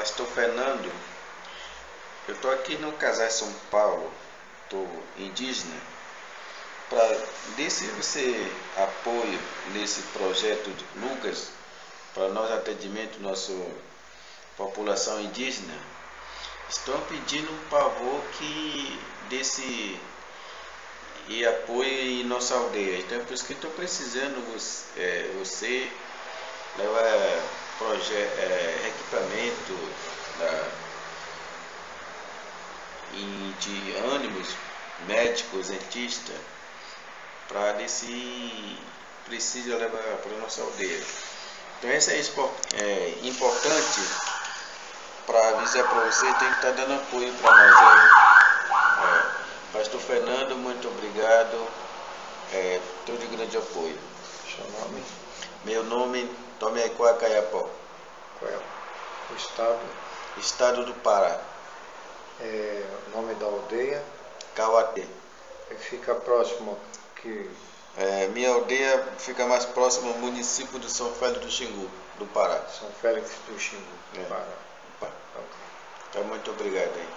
Pastor Fernando, eu estou aqui no Casar São Paulo, estou indígena, para ver se você apoia nesse projeto de Lucas, para nós atendimento nossa população indígena. Estão pedindo um favor que desse e apoie em nossa aldeia. Então é por isso que estou precisando você levar equipamento de ânimos, médicos, dentistas, para ver se precisa levar para a nossa aldeia. Então isso é importante para avisar para você, tem que estar dando apoio para nós aí. Pastor Fernando, muito obrigado. Estou de grande apoio. Seu nome? Meu nome, Tomequá Caiapó. Qual é o estado? Estado do Pará. O nome da aldeia? Cauaté. Fica próximo que... Minha aldeia fica mais próximo ao município de São Félix do Xingu, do Pará. São Félix do Xingu, do Pará. Então, muito obrigado aí.